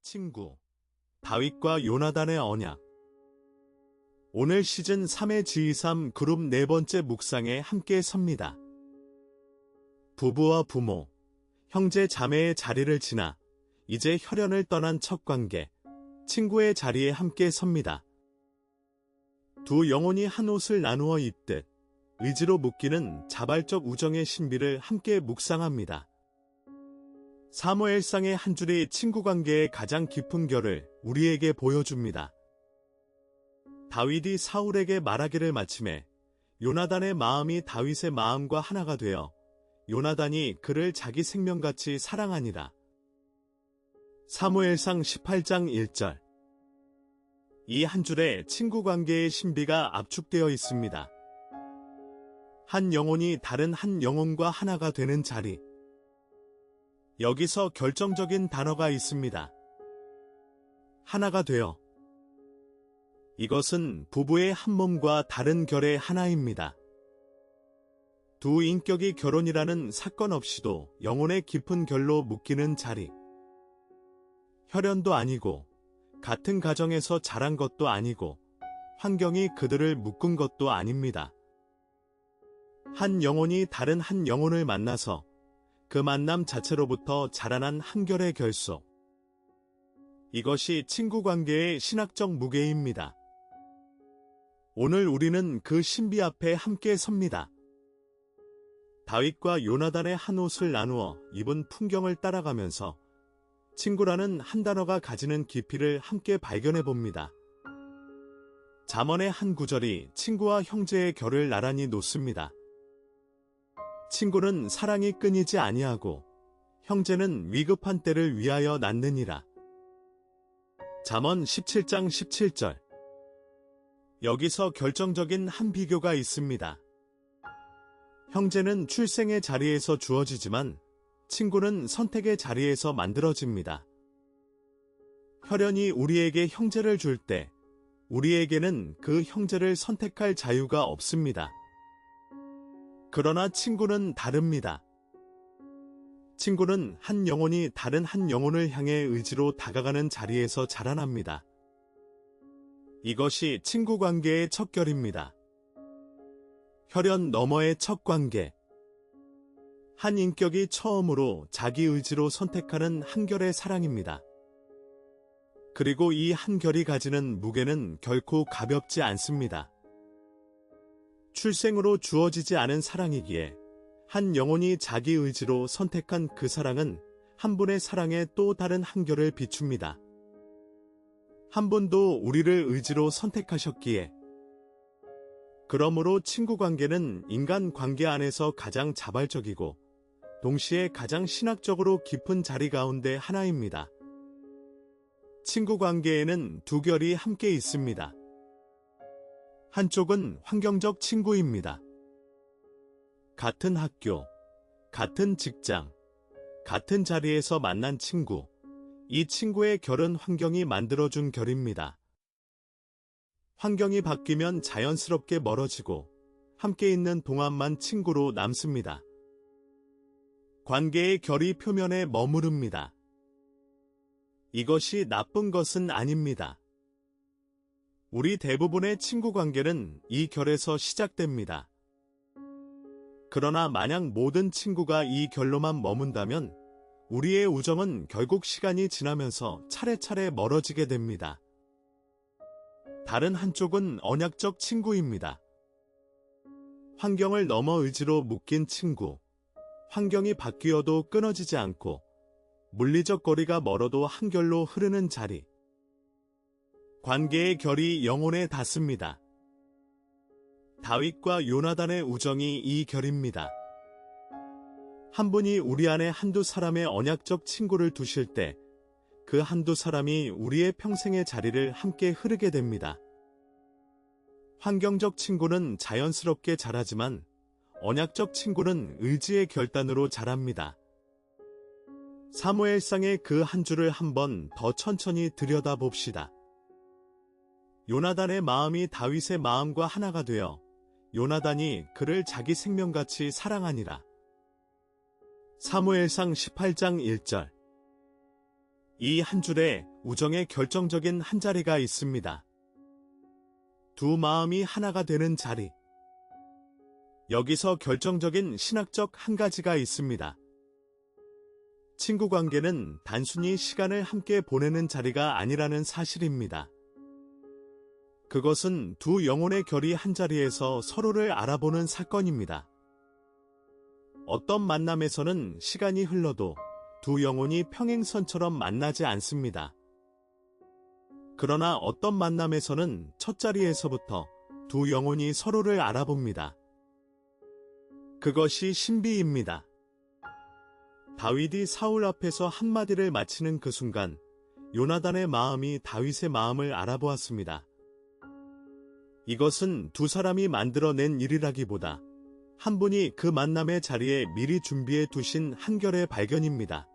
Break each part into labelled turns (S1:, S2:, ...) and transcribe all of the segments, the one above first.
S1: 친구, 다윗과 요나단의 언약. 오늘 시즌 3의 G23 그룹 네 번째 묵상에 함께 섭니다. 부부와 부모, 형제 자매의 자리를 지나 이제 혈연을 떠난 첫 관계, 친구의 자리에 함께 섭니다. 두 영혼이 한 옷을 나누어 입듯 의지로 묶이는 자발적 우정의 신비를 함께 묵상합니다. 사무엘상의 한 줄이 친구 관계의 가장 깊은 결을 우리에게 보여줍니다. 다윗이 사울에게 말하기를 마침에 요나단의 마음이 다윗의 마음과 하나가 되어 요나단이 그를 자기 생명같이 사랑하니라. 사무엘상 18장 1절. 이 한 줄에 친구 관계의 신비가 압축되어 있습니다. 한 영혼이 다른 한 영혼과 하나가 되는 자리. 여기서 결정적인 단어가 있습니다. 하나가 되어. 이것은 부부의 한 몸과 다른 결의 하나입니다. 두 인격이 결혼이라는 사건 없이도 영혼의 깊은 결로 묶이는 자리. 혈연도 아니고, 같은 가정에서 자란 것도 아니고, 환경이 그들을 묶은 것도 아닙니다. 한 영혼이 다른 한 영혼을 만나서 그 만남 자체로부터 자라난 한결의 결속. 이것이 친구 관계의 신학적 무게입니다. 오늘 우리는 그 신비 앞에 함께 섭니다. 다윗과 요나단의 한 옷을 나누어 입은 풍경을 따라가면서 친구라는 한 단어가 가지는 깊이를 함께 발견해 봅니다. 잠언의 한 구절이 친구와 형제의 결을 나란히 놓습니다. 친구는 사랑이 끊이지 아니하고 형제는 위급한 때를 위하여 낳느니라. 잠언 17장 17절. 여기서 결정적인 한 비교가 있습니다. 형제는 출생의 자리에서 주어지지만 친구는 선택의 자리에서 만들어집니다. 혈연이 우리에게 형제를 줄 때 우리에게는 그 형제를 선택할 자유가 없습니다. 그러나 친구는 다릅니다. 친구는 한 영혼이 다른 한 영혼을 향해 의지로 다가가는 자리에서 자라납니다. 이것이 친구 관계의 첫 결입니다. 혈연 너머의 첫 관계. 한 인격이 처음으로 자기 의지로 선택하는 한결의 사랑입니다. 그리고 이 한결이 가지는 무게는 결코 가볍지 않습니다. 출생으로 주어지지 않은 사랑이기에 한 영혼이 자기 의지로 선택한 그 사랑은 한 분의 사랑에 또 다른 한결을 비춥니다. 한 분도 우리를 의지로 선택하셨기에. 그러므로 친구 관계는 인간 관계 안에서 가장 자발적이고 동시에 가장 신학적으로 깊은 자리 가운데 하나입니다. 친구 관계에는 두 결이 함께 있습니다. 한쪽은 환경적 친구입니다. 같은 학교, 같은 직장, 같은 자리에서 만난 친구. 이 친구의 결은 환경이 만들어준 결입니다. 환경이 바뀌면 자연스럽게 멀어지고 함께 있는 동안만 친구로 남습니다. 관계의 결이 표면에 머무릅니다. 이것이 나쁜 것은 아닙니다. 우리 대부분의 친구 관계는 이 결에서 시작됩니다. 그러나 만약 모든 친구가 이 결로만 머문다면 우리의 우정은 결국 시간이 지나면서 차례차례 멀어지게 됩니다. 다른 한쪽은 언약적 친구입니다. 환경을 넘어 의지로 묶인 친구. 환경이 바뀌어도 끊어지지 않고 물리적 거리가 멀어도 한결로 흐르는 자리. 관계의 결이 영혼에 닿습니다. 다윗과 요나단의 우정이 이 결입니다. 한 분이 우리 안에 한두 사람의 언약적 친구를 두실 때 그 한두 사람이 우리의 평생의 자리를 함께 흐르게 됩니다. 환경적 친구는 자연스럽게 자라지만 언약적 친구는 의지의 결단으로 자랍니다. 사무엘상의 그 한 줄을 한번 더 천천히 들여다봅시다. 요나단의 마음이 다윗의 마음과 하나가 되어 요나단이 그를 자기 생명같이 사랑하니라. 사무엘상 18장 1절. 이 한 줄에 우정의 결정적인 한 자리가 있습니다. 두 마음이 하나가 되는 자리. 여기서 결정적인 신학적 한 가지가 있습니다. 친구 관계는 단순히 시간을 함께 보내는 자리가 아니라는 사실입니다. 그것은 두 영혼의 결이 한 자리에서 서로를 알아보는 사건입니다. 어떤 만남에서는 시간이 흘러도 두 영혼이 평행선처럼 만나지 않습니다. 그러나 어떤 만남에서는 첫 자리에서부터 두 영혼이 서로를 알아봅니다. 그것이 신비입니다. 다윗이 사울 앞에서 한마디를 마치는 그 순간 요나단의 마음이 다윗의 마음을 알아보았습니다. 이것은 두 사람이 만들어낸 일이라기보다 한 분이 그 만남의 자리에 미리 준비해 두신 한결의 발견입니다.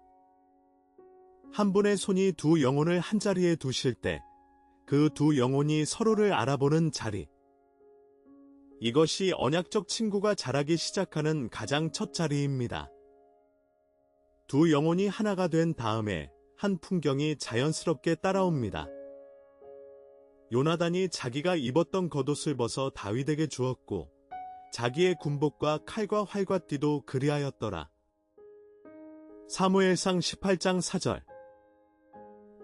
S1: 한 분의 손이 두 영혼을 한 자리에 두실 때 그 두 영혼이 서로를 알아보는 자리. 이것이 언약적 친구가 자라기 시작하는 가장 첫 자리입니다. 두 영혼이 하나가 된 다음에 한 풍경이 자연스럽게 따라옵니다. 요나단이 자기가 입었던 겉옷을 벗어 다윗에게 주었고 자기의 군복과 칼과 활과 띠도 그리하였더라. 사무엘상 18장 4절.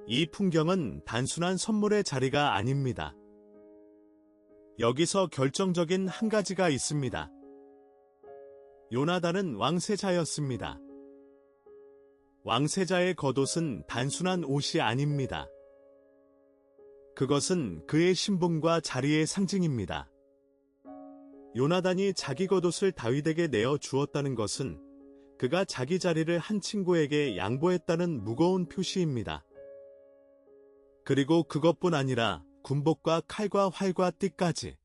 S1: 이 풍경은 단순한 선물의 자리가 아닙니다. 여기서 결정적인 한 가지가 있습니다. 요나단은 왕세자였습니다. 왕세자의 겉옷은 단순한 옷이 아닙니다. 그것은 그의 신분과 자리의 상징입니다. 요나단이 자기 겉옷을 다윗에게 내어 주었다는 것은 그가 자기 자리를 한 친구에게 양보했다는 무거운 표시입니다. 그리고 그것뿐 아니라 군복과 칼과 활과 띠까지.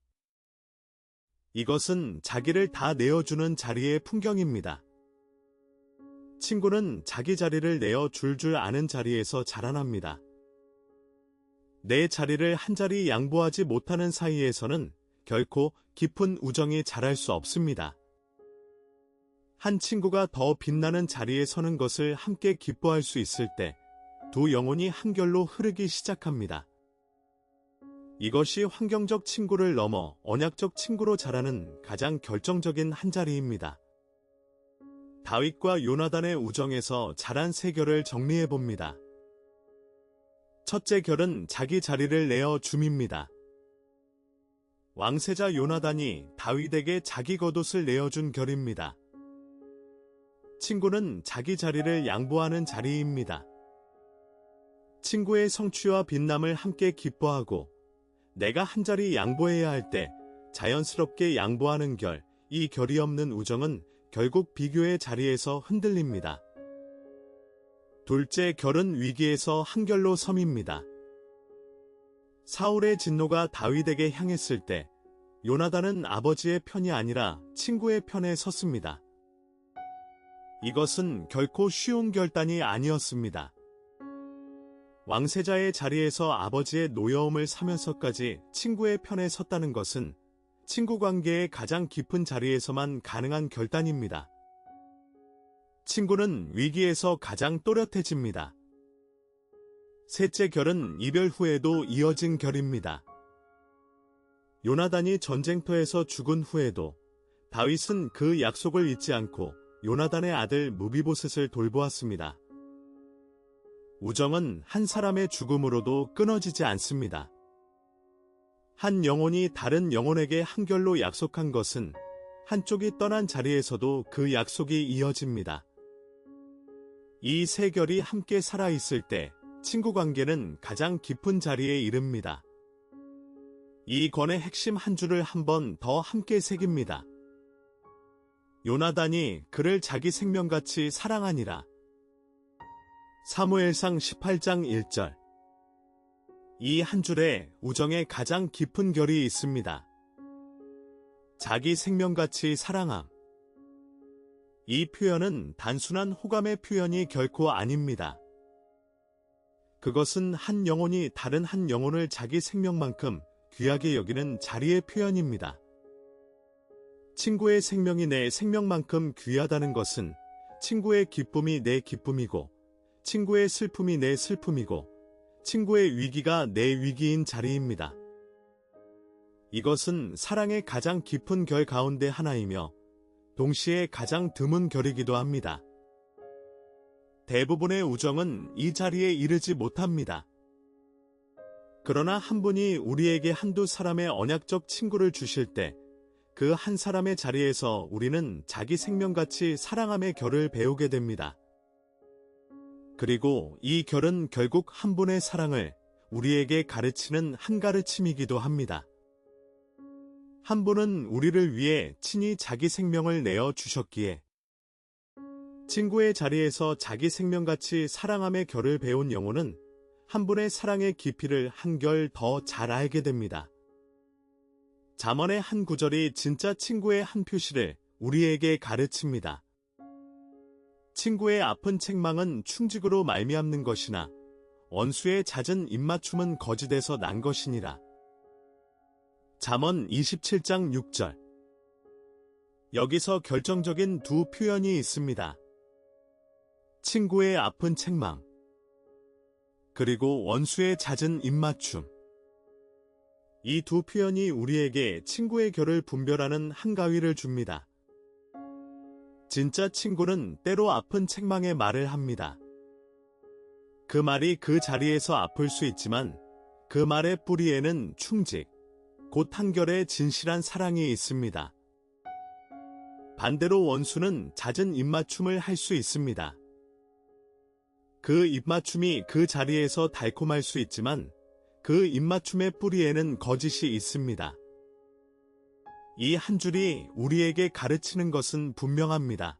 S1: 이것은 자기를 다 내어주는 자리의 풍경입니다. 친구는 자기 자리를 내어 줄 아는 자리에서 자라납니다. 내 자리를 한 자리 양보하지 못하는 사이에서는 결코 깊은 우정이 자랄 수 없습니다. 한 친구가 더 빛나는 자리에 서는 것을 함께 기뻐할 수 있을 때 두 영혼이 한결로 흐르기 시작합니다. 이것이 환경적 친구를 넘어 언약적 친구로 자라는 가장 결정적인 한 자리입니다. 다윗과 요나단의 우정에서 자란 세 결을 정리해봅니다. 첫째 결은 자기 자리를 내어 줌입니다. 왕세자 요나단이 다윗에게 자기 겉옷을 내어준 결입니다. 친구는 자기 자리를 양보하는 자리입니다. 친구의 성취와 빛남을 함께 기뻐하고 내가 한 자리 양보해야 할 때 자연스럽게 양보하는 결, 이 결이 없는 우정은 결국 비교의 자리에서 흔들립니다. 둘째 결은 위기에서 한결로 섬입니다. 사울의 진노가 다윗에게 향했을 때 요나단은 아버지의 편이 아니라 친구의 편에 섰습니다. 이것은 결코 쉬운 결단이 아니었습니다. 왕세자의 자리에서 아버지의 노여움을 사면서까지 친구의 편에 섰다는 것은 친구 관계의 가장 깊은 자리에서만 가능한 결단입니다. 친구는 위기에서 가장 또렷해집니다. 셋째 결은 이별 후에도 이어진 결입니다. 요나단이 전쟁터에서 죽은 후에도 다윗은 그 약속을 잊지 않고 요나단의 아들 무비보셋을 돌보았습니다. 우정은 한 사람의 죽음으로도 끊어지지 않습니다. 한 영혼이 다른 영혼에게 한결로 약속한 것은 한쪽이 떠난 자리에서도 그 약속이 이어집니다. 이 세 결이 함께 살아있을 때 친구 관계는 가장 깊은 자리에 이릅니다. 이 권의 핵심 한 줄을 한 번 더 함께 새깁니다. 요나단이 그를 자기 생명같이 사랑하니라. 사무엘상 18장 1절. 이 한 줄에 우정의 가장 깊은 결이 있습니다. 자기 생명같이 사랑함. 이 표현은 단순한 호감의 표현이 결코 아닙니다. 그것은 한 영혼이 다른 한 영혼을 자기 생명만큼 귀하게 여기는 자리의 표현입니다. 친구의 생명이 내 생명만큼 귀하다는 것은 친구의 기쁨이 내 기쁨이고 친구의 슬픔이 내 슬픔이고 친구의 위기가 내 위기인 자리입니다. 이것은 사랑의 가장 깊은 결 가운데 하나이며 동시에 가장 드문 결이기도 합니다. 대부분의 우정은 이 자리에 이르지 못합니다. 그러나 한 분이 우리에게 한두 사람의 언약적 친구를 주실 때 그 한 사람의 자리에서 우리는 자기 생명같이 사랑함의 결을 배우게 됩니다. 그리고 이 결은 결국 한 분의 사랑을 우리에게 가르치는 한 가르침이기도 합니다. 한 분은 우리를 위해 친히 자기 생명을 내어 주셨기에 친구의 자리에서 자기 생명같이 사랑함의 결을 배운 영혼은 한 분의 사랑의 깊이를 한결 더 잘 알게 됩니다. 잠언의 한 구절이 진짜 친구의 한 표시를 우리에게 가르칩니다. 친구의 아픈 책망은 충직으로 말미암는 것이나 원수의 잦은 입맞춤은 거짓에서 난 것이니라. 잠언 27장 6절. 여기서 결정적인 두 표현이 있습니다. 친구의 아픈 책망, 그리고 원수의 잦은 입맞춤. 이 두 표현이 우리에게 친구의 결을 분별하는 한가위를 줍니다. 진짜 친구는 때로 아픈 책망의 말을 합니다. 그 말이 그 자리에서 아플 수 있지만 그 말의 뿌리에는 충직, 곧 한결의 진실한 사랑이 있습니다. 반대로 원수는 잦은 입맞춤을 할 수 있습니다. 그 입맞춤이 그 자리에서 달콤할 수 있지만 그 입맞춤의 뿌리에는 거짓이 있습니다. 이 한 줄이 우리에게 가르치는 것은 분명합니다.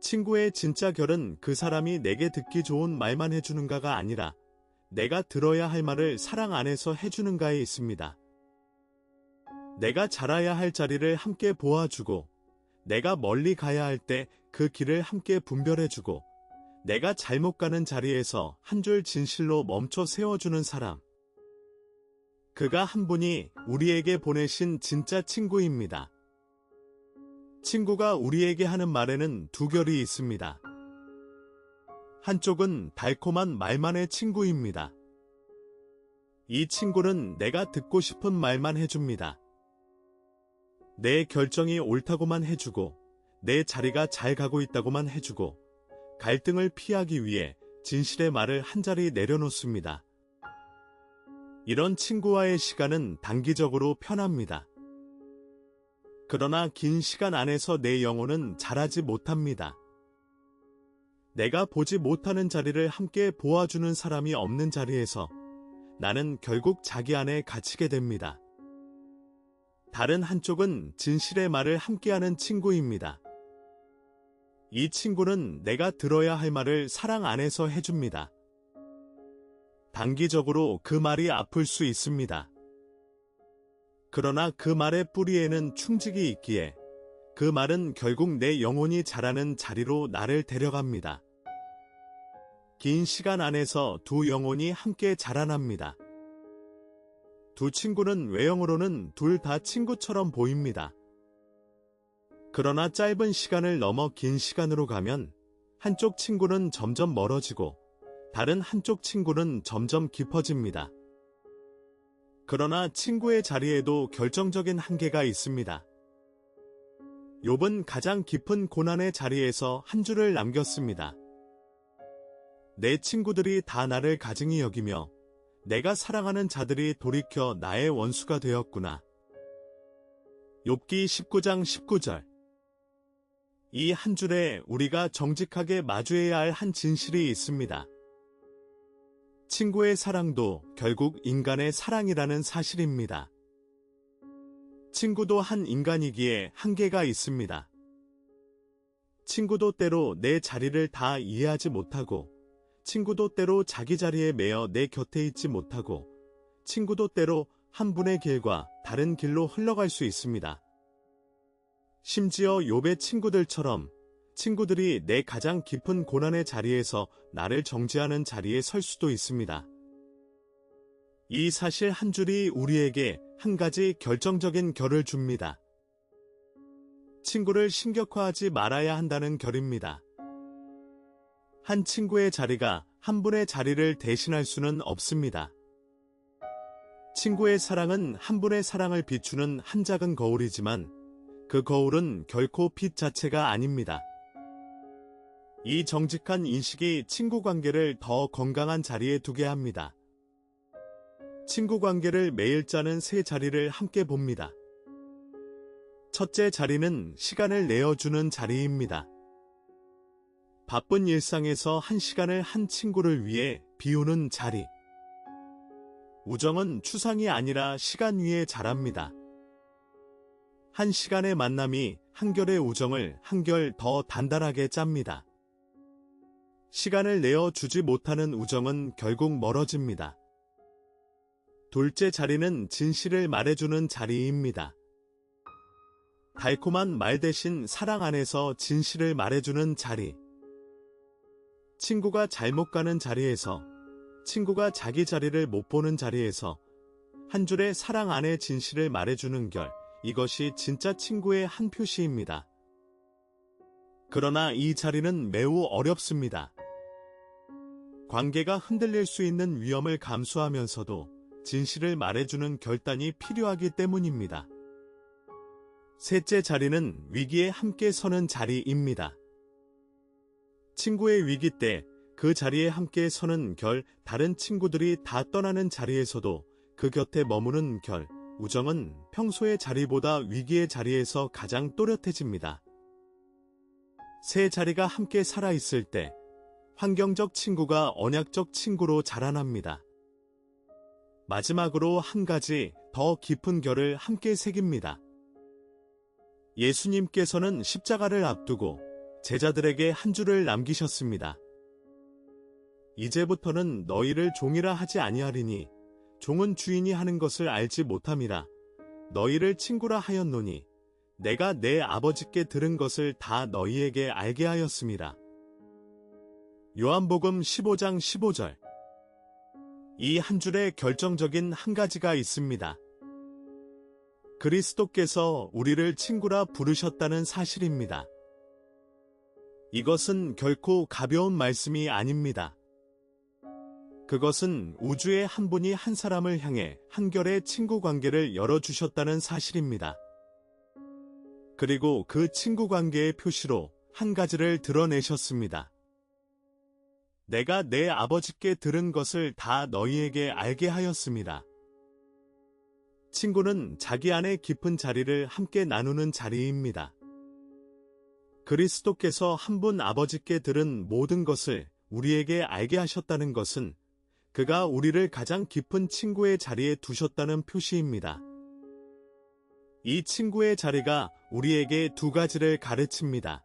S1: 친구의 진짜 결은 그 사람이 내게 듣기 좋은 말만 해주는가가 아니라 내가 들어야 할 말을 사랑 안에서 해주는가에 있습니다. 내가 자라야 할 자리를 함께 보아주고 내가 멀리 가야 할 때 그 길을 함께 분별해주고 내가 잘못 가는 자리에서 한 줄 진실로 멈춰 세워주는 사람. 그가 한 분이 우리에게 보내신 진짜 친구입니다. 친구가 우리에게 하는 말에는 두 결이 있습니다. 한쪽은 달콤한 말만의 친구입니다. 이 친구는 내가 듣고 싶은 말만 해줍니다. 내 결정이 옳다고만 해주고 내 자리가 잘 가고 있다고만 해주고 갈등을 피하기 위해 진실의 말을 한자리 내려놓습니다. 이런 친구와의 시간은 단기적으로 편합니다. 그러나 긴 시간 안에서 내 영혼은 자라지 못합니다. 내가 보지 못하는 자리를 함께 보아주는 사람이 없는 자리에서 나는 결국 자기 안에 갇히게 됩니다. 다른 한쪽은 진실의 말을 함께하는 친구입니다. 이 친구는 내가 들어야 할 말을 사랑 안에서 해줍니다. 단기적으로 그 말이 아플 수 있습니다. 그러나 그 말의 뿌리에는 충직이 있기에 그 말은 결국 내 영혼이 자라는 자리로 나를 데려갑니다. 긴 시간 안에서 두 영혼이 함께 자라납니다. 두 친구는 외형으로는 둘 다 친구처럼 보입니다. 그러나 짧은 시간을 넘어 긴 시간으로 가면 한쪽 친구는 점점 멀어지고 다른 한쪽 친구는 점점 깊어집니다. 그러나 친구의 자리에도 결정적인 한계가 있습니다. 욥은 가장 깊은 고난의 자리에서 한 줄을 남겼습니다. 내 친구들이 다 나를 가증히 여기며 내가 사랑하는 자들이 돌이켜 나의 원수가 되었구나. 욥기 19장 19절. 이 한 줄에 우리가 정직하게 마주해야 할 한 진실이 있습니다. 친구의 사랑도 결국 인간의 사랑이라는 사실입니다. 친구도 한 인간이기에 한계가 있습니다. 친구도 때로 내 자리를 다 이해하지 못하고, 친구도 때로 자기 자리에 매여 내 곁에 있지 못하고, 친구도 때로 한 분의 길과 다른 길로 흘러갈 수 있습니다. 심지어 욥의 친구들처럼 친구들이 내 가장 깊은 고난의 자리에서 나를 정죄하는 자리에 설 수도 있습니다. 이 사실 한 줄이 우리에게 한 가지 결정적인 결을 줍니다. 친구를 신격화하지 말아야 한다는 결입니다. 한 친구의 자리가 한 분의 자리를 대신할 수는 없습니다. 친구의 사랑은 한 분의 사랑을 비추는 한 작은 거울이지만 그 거울은 결코 빛 자체가 아닙니다. 이 정직한 인식이 친구 관계를 더 건강한 자리에 두게 합니다. 친구 관계를 매일 짜는 세 자리를 함께 봅니다. 첫째 자리는 시간을 내어주는 자리입니다. 바쁜 일상에서 한 시간을 한 친구를 위해 비우는 자리. 우정은 추상이 아니라 시간 위에 자랍니다. 한 시간의 만남이 한결의 우정을 한결 더 단단하게 짭니다. 시간을 내어주지 못하는 우정은 결국 멀어집니다. 둘째 자리는 진실을 말해주는 자리입니다. 달콤한 말 대신 사랑 안에서 진실을 말해주는 자리. 친구가 잘못 가는 자리에서, 친구가 자기 자리를 못 보는 자리에서 한 줄의 사랑 안에 진실을 말해주는 결, 이것이 진짜 친구의 한 표시입니다. 그러나 이 자리는 매우 어렵습니다. 관계가 흔들릴 수 있는 위험을 감수하면서도 진실을 말해주는 결단이 필요하기 때문입니다. 셋째 자리는 위기에 함께 서는 자리입니다. 친구의 위기 때 그 자리에 함께 서는 결, 다른 친구들이 다 떠나는 자리에서도 그 곁에 머무는 결, 우정은 평소의 자리보다 위기의 자리에서 가장 또렷해집니다. 세 자리가 함께 살아있을 때 환경적 친구가 언약적 친구로 자라납니다. 마지막으로 한 가지 더 깊은 결을 함께 새깁니다. 예수님께서는 십자가를 앞두고 제자들에게 한 줄을 남기셨습니다. 이제부터는 너희를 종이라 하지 아니하리니 종은 주인이 하는 것을 알지 못함이라. 너희를 친구라 하였노니 내가 내 아버지께 들은 것을 다 너희에게 알게 하였음이라. 요한복음 15장 15절. 이 한 줄에 결정적인 한 가지가 있습니다. 그리스도께서 우리를 친구라 부르셨다는 사실입니다. 이것은 결코 가벼운 말씀이 아닙니다. 그것은 우주의 한 분이 한 사람을 향해 한결의 친구 관계를 열어주셨다는 사실입니다. 그리고 그 친구 관계의 표시로 한 가지를 드러내셨습니다. 내가 내 아버지께 들은 것을 다 너희에게 알게 하였습니다. 친구는 자기 안에 깊은 자리를 함께 나누는 자리입니다. 그리스도께서 한 분 아버지께 들은 모든 것을 우리에게 알게 하셨다는 것은 그가 우리를 가장 깊은 친구의 자리에 두셨다는 표시입니다. 이 친구의 자리가 우리에게 두 가지를 가르칩니다.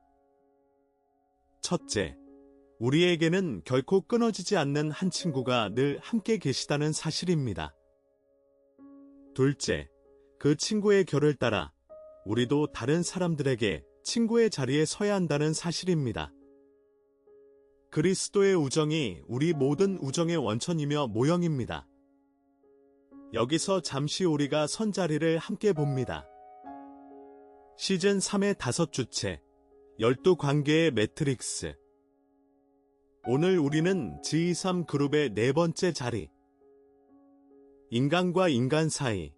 S1: 첫째, 우리에게는 결코 끊어지지 않는 한 친구가 늘 함께 계시다는 사실입니다. 둘째, 그 친구의 결을 따라 우리도 다른 사람들에게 친구의 자리에 서야 한다는 사실입니다. 그리스도의 우정이 우리 모든 우정의 원천이며 모형입니다. 여기서 잠시 우리가 선 자리를 함께 봅니다. 시즌 3의 5주째, 12관계의 매트릭스. 오늘 우리는 G23 그룹의 네 번째 자리. 인간과 인간 사이,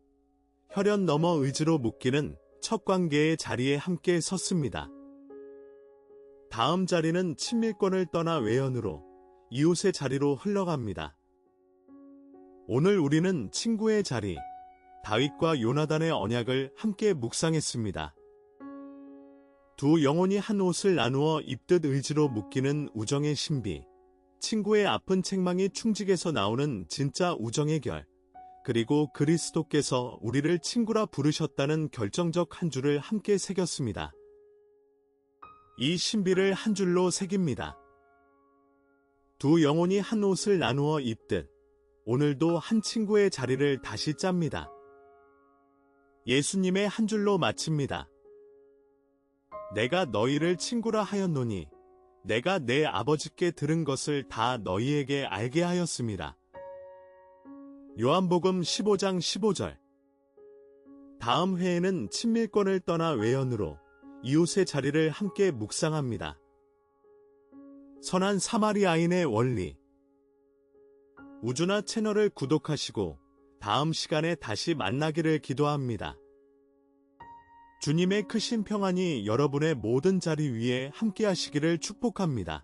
S1: 혈연 넘어 의지로 묶이는 첫 관계의 자리에 함께 섰습니다. 다음 자리는 친밀권을 떠나 외연으로 이웃의 자리로 흘러갑니다. 오늘 우리는 친구의 자리, 다윗과 요나단의 언약을 함께 묵상했습니다. 두 영혼이 한 옷을 나누어 입듯 의지로 묶이는 우정의 신비, 친구의 아픈 책망이 충직에서 나오는 진짜 우정의 결, 그리고 그리스도께서 우리를 친구라 부르셨다는 결정적 한 줄을 함께 새겼습니다. 이 신비를 한 줄로 새깁니다. 두 영혼이 한 옷을 나누어 입듯 오늘도 한 친구의 자리를 다시 짭니다. 예수님의 한 줄로 마칩니다. 내가 너희를 친구라 하였노니 내가 내 아버지께 들은 것을 다 너희에게 알게 하였음이라. 요한복음 15장 15절. 다음 회에는 친밀권을 떠나 외연으로 이웃의 자리를 함께 묵상합니다. 선한 사마리아인의 원리. 우주나 채널을 구독하시고 다음 시간에 다시 만나기를 기도합니다. 주님의 크신 평안이 여러분의 모든 자리 위에 함께 하시기를 축복합니다.